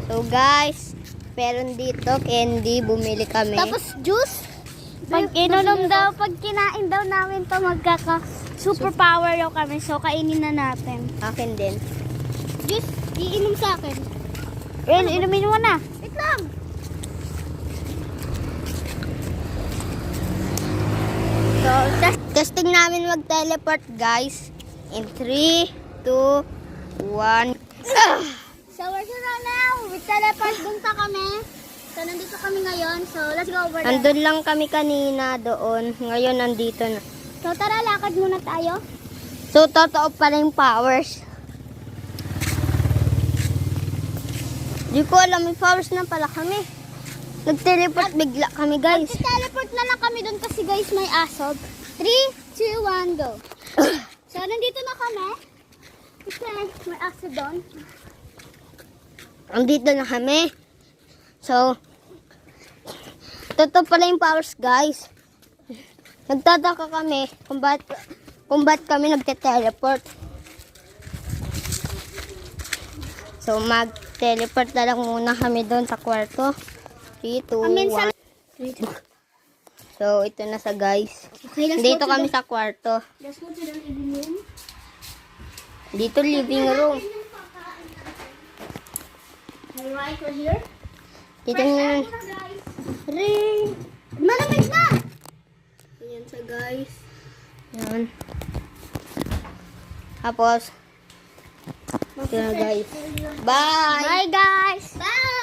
So guys, meron dito candy, bumili kami. Tapos juice. Pag inunom daw, pag kinain daw namin to magkaka superpower daw kami. So kainin na natin. Akin din. Juice, iinom sa akin. Inumin mo na. Wait lang. So, testing namin mag-teleport guys. In 3, 2, 1. So we're here now. We teleport dun pa kami. So nandito kami ngayon. So let's go over there. Andun lang kami kanina doon. Ngayon nandito na. So tara, lakad muna tayo. So, totoo pala yung powers. Di ko alam, may powers na pala kami. Nag-teleport bigla kami guys. Teleport na lang kami dun kasi guys may asob. 3, 2, 1, go. So nandito na kami. Okay, may asob doon. Andito na kami. So, totoo pala yung powers guys. Nagtataka kami kung ba't kami nagte-teleport. So, mag-teleport na lang muna kami doon sa kwarto. 3, 2, 1. So, ito na sa guys. Okay, Dito kami sa kwarto. Let's go to the living room. Dito living room. Alright, we're here. Dito na. Ring! Malamig na! Ayan sa guys. Ayan. Tapos, ito na guys. Bye! Bye guys! Bye!